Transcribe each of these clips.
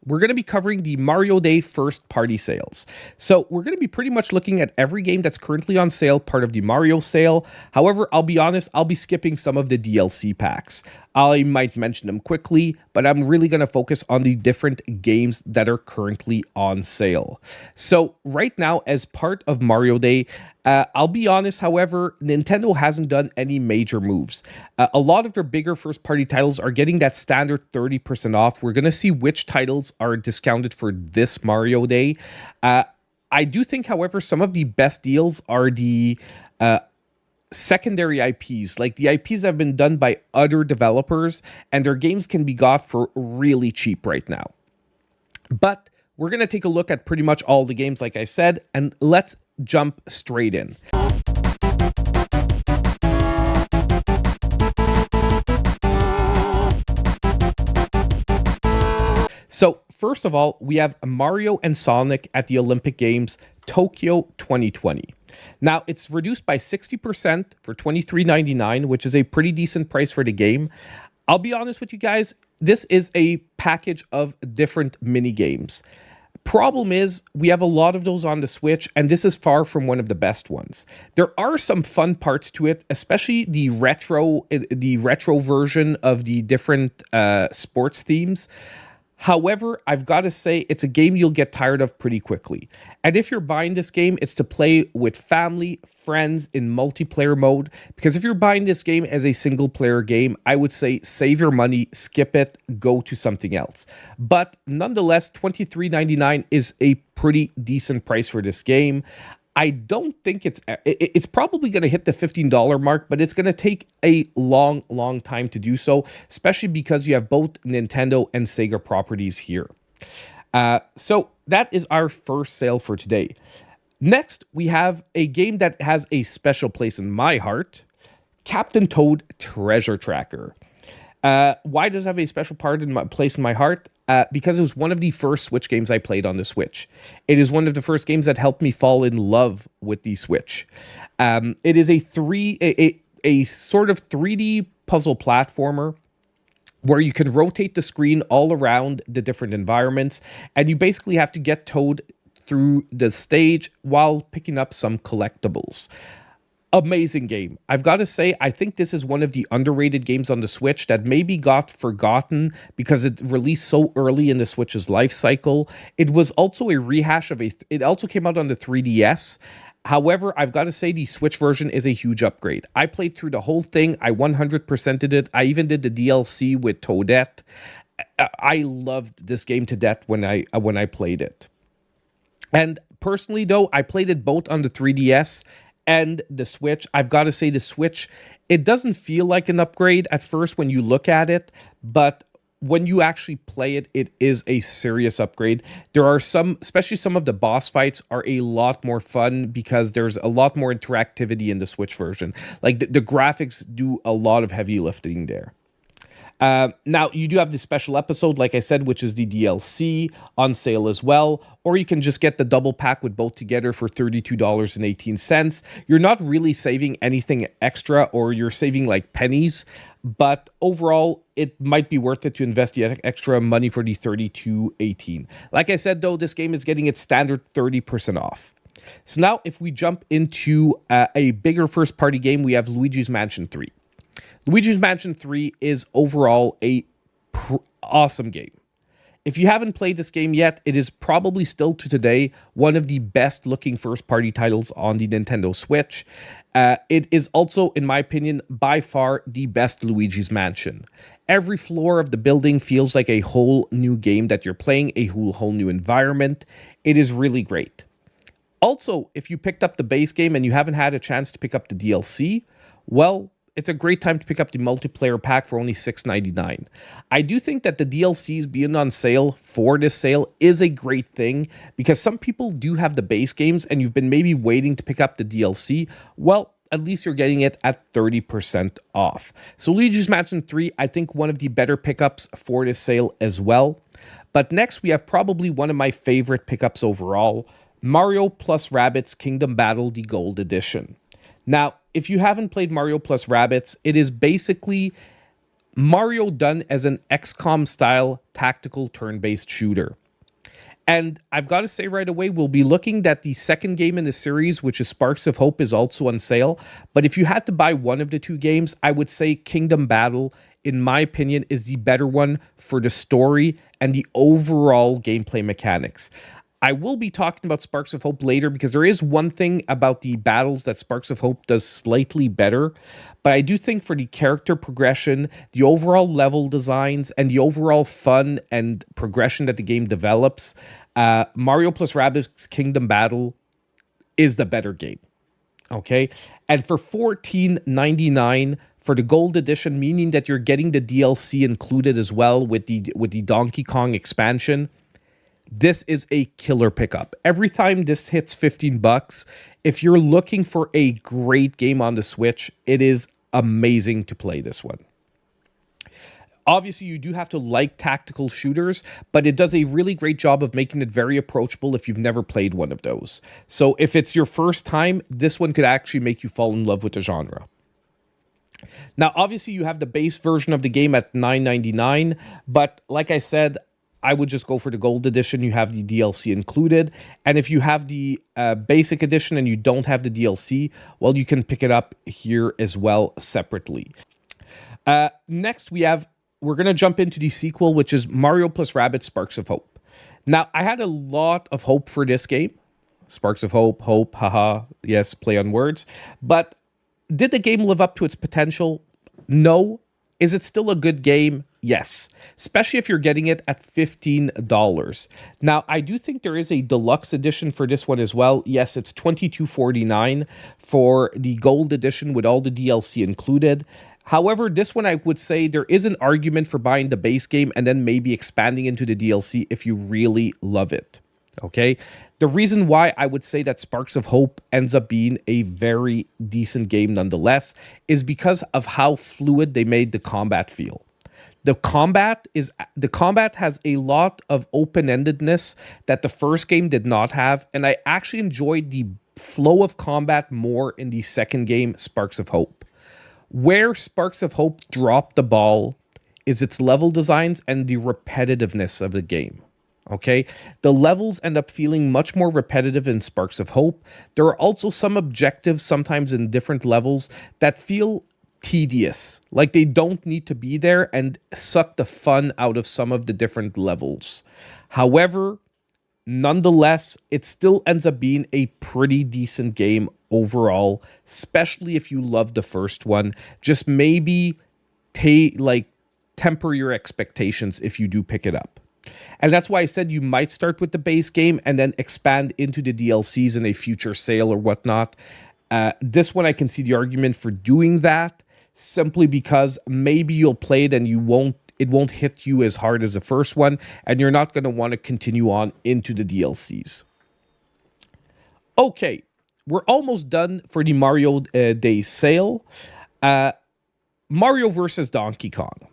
we're going to be covering the Mario Day first party sales. So we're going to be pretty much looking at every game that's currently on sale, part of the Mario sale. However, I'll be honest, I'll be skipping some of the DLC packs. I might mention them quickly, but I'm really going to focus on the different games that are currently on sale. So right now, as part of Mario Day, I'll be honest, however, Nintendo hasn't done any major moves. A lot of their bigger first-party titles are getting that standard 30% off. We're going to see which titles are discounted for this Mario Day. I do think, however, some of the best deals are the secondary IPs, like the IPs that have been done by other developers, and their games can be got for really cheap right now. But we're going to take a look at pretty much all the games, like I said, and let's jump straight in. So first of all, we have Mario and Sonic at the Olympic Games Tokyo 2020. Now, it's reduced by 60% for $23.99, which is a pretty decent price for the game. I'll be honest with you guys, this is a package of different mini games. Problem is, we have a lot of those on the Switch, and this is far from one of the best ones. There are some fun parts to it, especially the retro version of the different sports themes. However, I've got to say, it's a game you'll get tired of pretty quickly. And if you're buying this game, it's to play with family, friends in multiplayer mode. Because if you're buying this game as a single player game, I would say save your money, skip it, go to something else. But nonetheless, $23.99 is a pretty decent price for this game. I don't think it's probably going to hit the $15 mark, but it's going to take a long time to do so, especially because you have both Nintendo and Sega properties here. So that is our first sale for today. Next, we have a game that has a special place in my heart, Captain Toad Treasure Tracker. Why does it have a special place in my heart? Because it was one of the first Switch games I played on the Switch. It is one of the first games that helped me fall in love with the Switch. It is a sort of 3D puzzle platformer where you can rotate the screen all around the different environments, and you basically have to get Toad through the stage while picking up some collectibles. Amazing game. I've got to say, I think this is one of the underrated games on the Switch that maybe got forgotten because it released so early in the Switch's life cycle. It was also a rehash of it also came out on the 3DS. However, I've got to say the Switch version is a huge upgrade. I played through the whole thing. I 100%ed it. I even did the DLC with Toadette. I loved this game to death when I played it. And personally, though, I played it both on the 3DS and the Switch. I've got to say the Switch, it doesn't feel like an upgrade at first when you look at it, but when you actually play it, it is a serious upgrade. There are especially some of the boss fights are a lot more fun because there's a lot more interactivity in the Switch version. Like the graphics do a lot of heavy lifting there. Now, you do have the special episode, like I said, which is the DLC on sale as well, or you can just get the double pack with both together for $32.18. You're not really saving anything extra, or you're saving like pennies, but overall, it might be worth it to invest the extra money for the $32.18. Like I said, though, this game is getting its standard 30% off. So now, if we jump into a bigger first-party game, we have Luigi's Mansion 3. Luigi's Mansion 3 is overall a awesome game. If you haven't played this game yet, it is probably still to today one of the best looking first-party titles on the Nintendo Switch. It is also, in my opinion, by far the best Luigi's Mansion. Every floor of the building feels like a whole new game that you're playing, a whole new environment. It is really great. Also, if you picked up the base game and you haven't had a chance to pick up the DLC, well, it's a great time to pick up the multiplayer pack for only $6.99. I do think that the DLCs being on sale for this sale is a great thing because some people do have the base games and you've been maybe waiting to pick up the DLC. Well, at least you're getting it at 30% off. So Luigi's Mansion 3, I think one of the better pickups for this sale as well. But next, we have probably one of my favorite pickups overall, Mario plus Rabbids Kingdom Battle, the Gold Edition. Now, if you haven't played Mario plus Rabbids, it is basically Mario done as an XCOM style tactical turn-based shooter. And I've got to say right away, we'll be looking at the second game in the series, which is Sparks of Hope, is also on sale. But if you had to buy one of the two games, I would say Kingdom Battle, in my opinion, is the better one for the story and the overall gameplay mechanics. I will be talking about Sparks of Hope later because there is one thing about the battles that Sparks of Hope does slightly better. But I do think for the character progression, the overall level designs, and the overall fun and progression that the game develops, Mario plus Rabbids Kingdom Battle is the better game. Okay? And for $14.99 for the gold edition, meaning that you're getting the DLC included as well with the Donkey Kong expansion, this is a killer pickup. Every time this hits $15, if you're looking for a great game on the Switch, it is amazing to play this one. Obviously, you do have to like tactical shooters, but it does a really great job of making it very approachable if you've never played one of those. So if it's your first time, this one could actually make you fall in love with the genre. Now, obviously, you have the base version of the game at $9.99, but like I said, I would just go for the gold edition. You have the DLC included. And if you have the basic edition and you don't have the DLC, well, you can pick it up here as well separately. Next, we're going to jump into the sequel, which is Mario plus Rabbids Sparks of Hope. Now, I had a lot of hope for this game. Sparks of Hope, haha, yes, play on words. But did the game live up to its potential? No. Is it still a good game? Yes, especially if you're getting it at $15. Now, I do think there is a deluxe edition for this one as well. Yes, it's $22.49 for the gold edition with all the DLC included. However, this one I would say there is an argument for buying the base game and then maybe expanding into the DLC if you really love it. Okay, the reason why I would say that Sparks of Hope ends up being a very decent game nonetheless is because of how fluid they made the combat feel. The combat has a lot of open-endedness that the first game did not have, and I actually enjoyed the flow of combat more in the second game, Sparks of Hope. Where Sparks of Hope dropped the ball is its level designs and the repetitiveness of the game. Okay, the levels end up feeling much more repetitive in Sparks of Hope. There are also some objectives, sometimes in different levels, that feel tedious, like they don't need to be there and suck the fun out of some of the different levels. However, nonetheless, it still ends up being a pretty decent game overall, especially if you love the first one. Just maybe temper your expectations if you do pick it up. And that's why I said you might start with the base game and then expand into the DLCs in a future sale or whatnot. This one, I can see the argument for doing that simply because maybe you'll play it and it won't hit you as hard as the first one, and you're not going to want to continue on into the DLCs. Okay, we're almost done for the Mario Day sale. Mario versus Donkey Kong.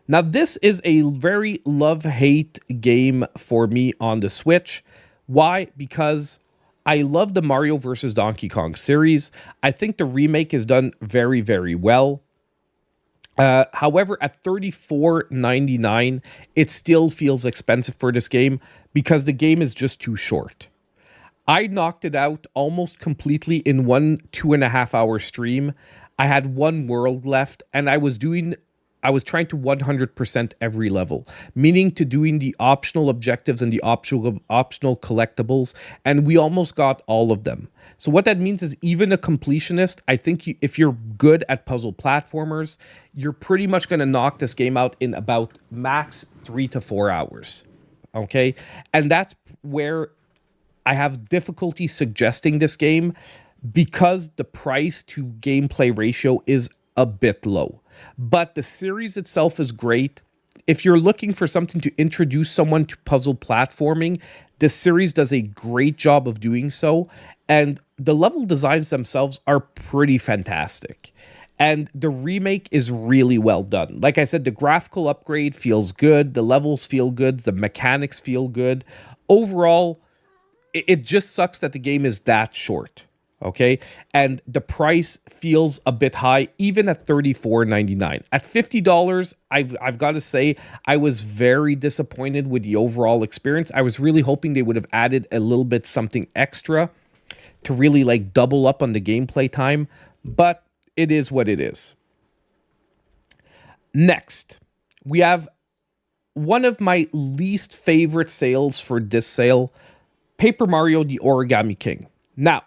Now, this is a very love-hate game for me on the Switch. Why? Because I love the Mario vs. Donkey Kong series. I think the remake is done very, very well. However, at $34.99, it still feels expensive for this game because the game is just too short. I knocked it out almost completely in one 2.5 hour stream. I had one world left, and I was trying to 100% every level, meaning to doing the optional objectives and the optional collectibles, and we almost got all of them. So what that means is even a completionist, I think if you're good at puzzle platformers, you're pretty much going to knock this game out in about max 3 to 4 hours, okay? And that's where I have difficulty suggesting this game because the price to gameplay ratio is a bit low. But the series itself is great. If you're looking for something to introduce someone to puzzle platforming, this series does a great job of doing so. And the level designs themselves are pretty fantastic. And the remake is really well done. Like I said, the graphical upgrade feels good. The levels feel good. The mechanics feel good. Overall, it just sucks that the game is that short. Okay, and the price feels a bit high, even at $34.99. At $50, I've got to say I was very disappointed with the overall experience. I was really hoping they would have added a little bit something extra to really like double up on the gameplay time, but it is what it is. Next, we have one of my least favorite sales for this sale, Paper Mario: The Origami King. Now,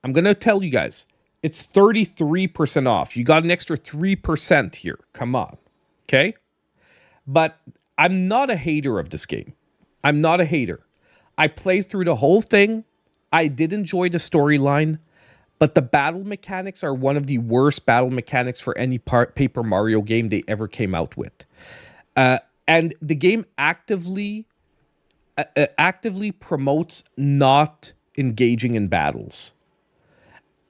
I'm going to tell you guys, it's 33% off. You got an extra 3% here. Come on. Okay? But I'm not a hater of this game. I'm not a hater. I played through the whole thing. I did enjoy the storyline, but the battle mechanics are one of the worst battle mechanics for any Paper Mario game they ever came out with. And the game actively promotes not engaging in battles.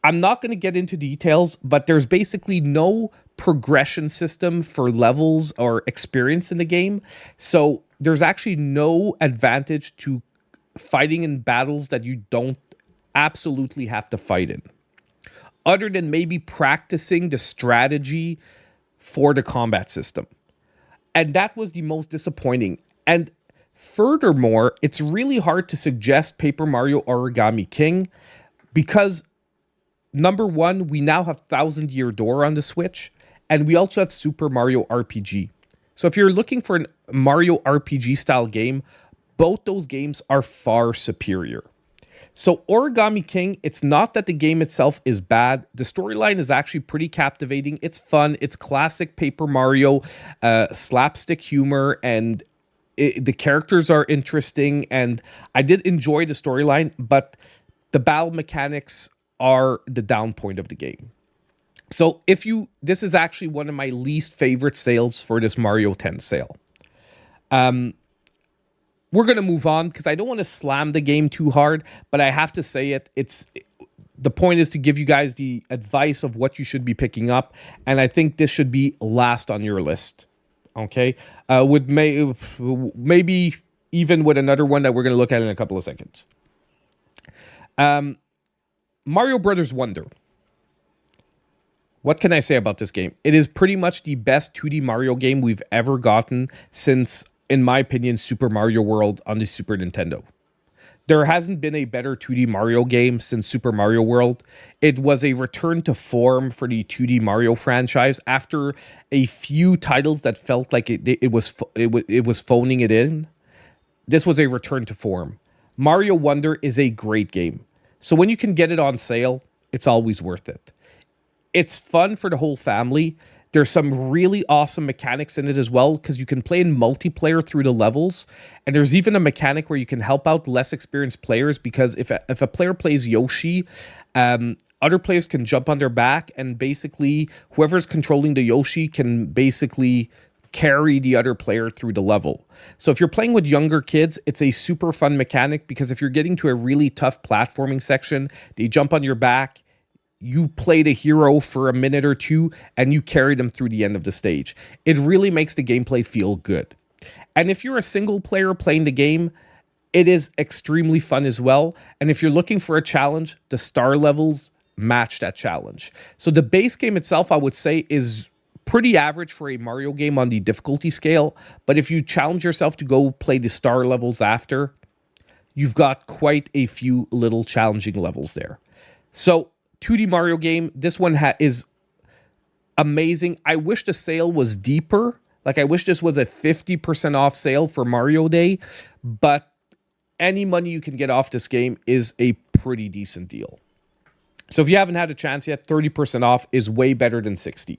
I'm not going to get into details, but there's basically no progression system for levels or experience in the game. So there's actually no advantage to fighting in battles that you don't absolutely have to fight in, other than maybe practicing the strategy for the combat system. And that was the most disappointing. And furthermore, it's really hard to suggest Paper Mario Origami King because, number one, we now have Thousand Year Door on the Switch, and we also have Super Mario RPG. So if you're looking for a Mario RPG style game, both those games are far superior. So Origami King, it's not that the game itself is bad. The storyline is actually pretty captivating. It's fun. It's classic Paper Mario slapstick humor, and the characters are interesting. And I did enjoy the storyline, but the battle mechanics are the down point of the game. So this is actually one of my least favorite sales for this Mario 10 sale. We're going to move on because I don't want to slam the game too hard, but I have to say it. The point is to give you guys the advice of what you should be picking up, and I think this should be last on your list. Okay, with maybe even with another one that we're going to look at in a couple of seconds. Mario Brothers Wonder. What can I say about this game? It is pretty much the best 2D Mario game we've ever gotten since, in my opinion, Super Mario World on the Super Nintendo. There hasn't been a better 2D Mario game since Super Mario World. It was a return to form for the 2D Mario franchise after a few titles that felt like it was phoning it in. This was a return to form. Mario Wonder is a great game. So when you can get it on sale, it's always worth it. It's fun for the whole family. There's some really awesome mechanics in it as well, because you can play in multiplayer through the levels. And there's even a mechanic where you can help out less experienced players, because if a player plays Yoshi, other players can jump on their back, and basically whoever's controlling the Yoshi can basically carry the other player through the level. So if you're playing with younger kids, it's a super fun mechanic, because if you're getting to a really tough platforming section, they jump on your back, you play the hero for a minute or two, and you carry them through the end of the stage. It really makes the gameplay feel good. And if you're a single player playing the game, it is extremely fun as well. And if you're looking for a challenge, the star levels match that challenge. So the base game itself, I would say, is pretty average for a Mario game on the difficulty scale. But if you challenge yourself to go play the star levels after, you've got quite a few little challenging levels there. So 2D Mario game, this one is amazing. I wish the sale was deeper. Like, I wish this was a 50% off sale for Mario Day, but any money you can get off this game is a pretty decent deal. So if you haven't had a chance yet, 30% off is way better than 60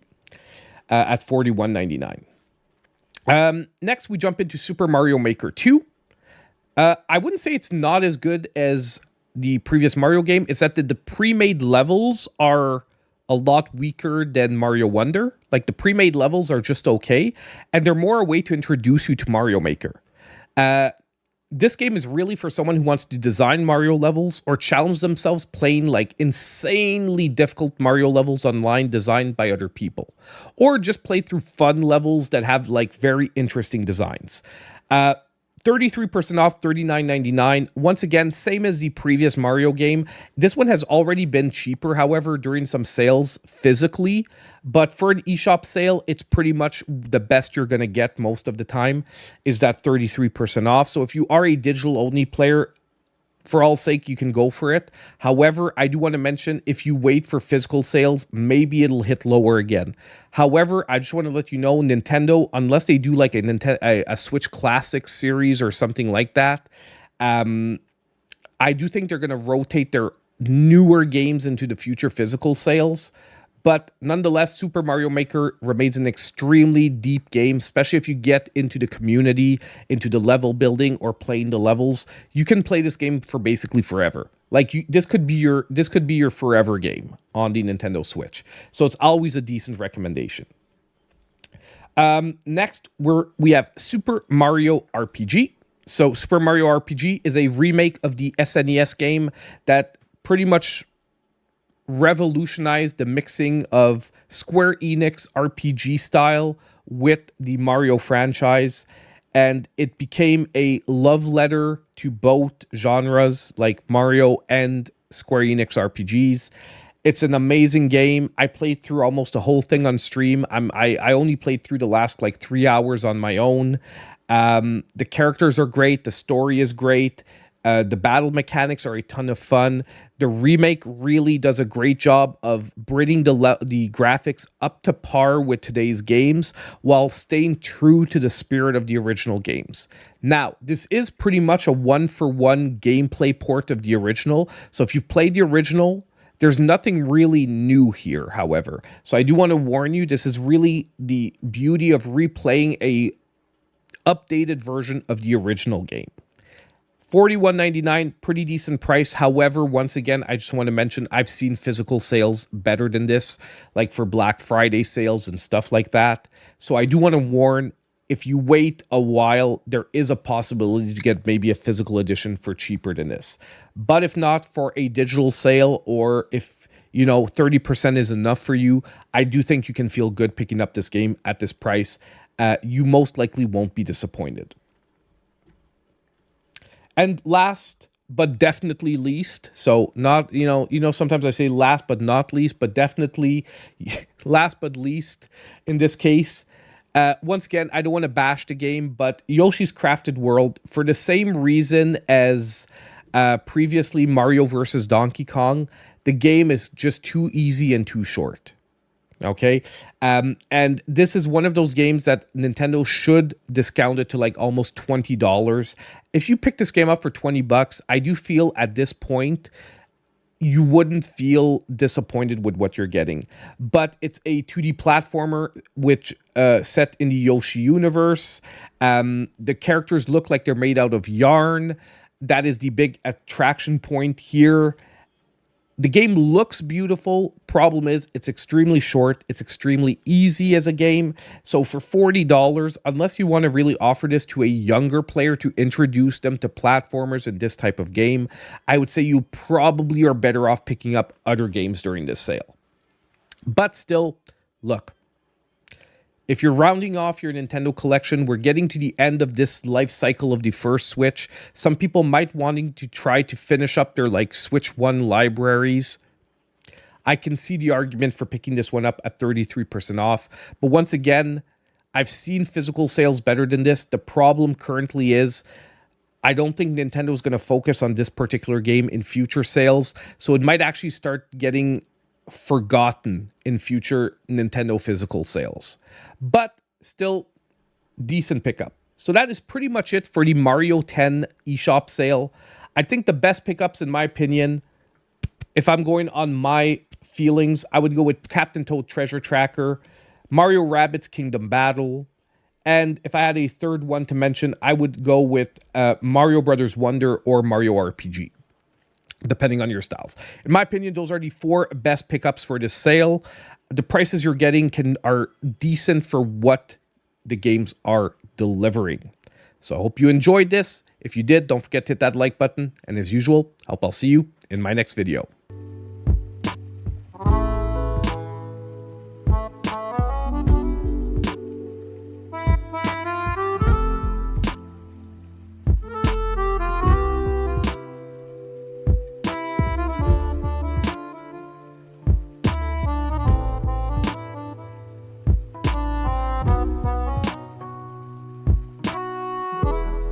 at $41.99. Next, we jump into Super Mario Maker 2. I wouldn't say it's not as good as the previous Mario game. It's that the pre-made levels are a lot weaker than Mario Wonder. Like, the pre-made levels are just okay, and they're more a way to introduce you to Mario Maker. This game is really for someone who wants to design Mario levels or challenge themselves playing like insanely difficult Mario levels online designed by other people, or just play through fun levels that have like very interesting designs. The 33% off, $39.99. Once again, same as the previous Mario game. This one has already been cheaper, however, during some sales physically. But for an eShop sale, it's pretty much the best you're going to get most of the time is that 33% off. So if you are a digital-only player, for all sake, you can go for it. However, I do want to mention, if you wait for physical sales, maybe it'll hit lower again. However, I just want to let you know, Nintendo, unless they do like a Switch Classic series or something like that, I do think they're going to rotate their newer games into the future physical sales. But nonetheless, Super Mario Maker remains an extremely deep game, especially if you get into the community, into the level building, or playing the levels. You can play this game for basically forever. Like this could be your forever game on the Nintendo Switch. So it's always a decent recommendation. Next, we have Super Mario RPG. So Super Mario RPG is a remake of the SNES game that pretty much revolutionized the mixing of Square Enix RPG style with the Mario franchise, and it became a love letter to both genres, like Mario and Square Enix RPGs. It's an amazing game. I played through almost the whole thing on stream. I only played through the last like 3 hours on my own. The characters are great. The story is great. The battle mechanics are a ton of fun. The remake really does a great job of bringing the graphics up to par with today's games while staying true to the spirit of the original games. Now, this is pretty much a one-for-one gameplay port of the original. So if you've played the original, there's nothing really new here, however. So I do want to warn you, this is really the beauty of replaying a updated version of the original game. $41.99, pretty decent price. However, once again, I just want to mention I've seen physical sales better than this, like for Black Friday sales and stuff like that. So I do want to warn, if you wait a while, there is a possibility to get maybe a physical edition for cheaper than this. But if not, for a digital sale, or if 30% is enough for you, I do think you can feel good picking up this game at this price. You most likely won't be disappointed. And last but definitely least, so not, sometimes I say last but not least, but definitely last but least in this case, once again, I don't want to bash the game, but Yoshi's Crafted World, for the same reason as previously Mario vs. Donkey Kong, the game is just too easy and too short. Okay, and this is one of those games that Nintendo should discount it to like almost $20. If you pick this game up for $20, I do feel at this point you wouldn't feel disappointed with what you're getting. But it's a 2D platformer which set in the Yoshi universe. The characters look like they're made out of yarn. That is the big attraction point here. The game looks beautiful. Problem is, it's extremely short. It's extremely easy as a game. So for $40, unless you want to really offer this to a younger player to introduce them to platformers in this type of game, I would say you probably are better off picking up other games during this sale. But still, look. If you're rounding off your Nintendo collection, we're getting to the end of this life cycle of the first Switch. Some people might wanting to try to finish up their like Switch 1 libraries. I can see the argument for picking this one up at 33% off. But once again, I've seen physical sales better than this. The problem currently is I don't think Nintendo is going to focus on this particular game in future sales. So it might actually start getting forgotten in future Nintendo physical sales. But still, decent pickup. So that is pretty much it for the Mario 10 eShop sale. I think the best pickups, in my opinion, if I'm going on my feelings, I would go with Captain Toad Treasure Tracker, Mario Rabbids Kingdom Battle, and if I had a third one to mention, I would go with Mario Brothers Wonder or Mario RPG, depending on your styles. In my opinion, those are the 4 best pickups for this sale. The prices you're getting are decent for what the games are delivering. So I hope you enjoyed this. If you did, don't forget to hit that like button. And as usual, I'll see you in my next video.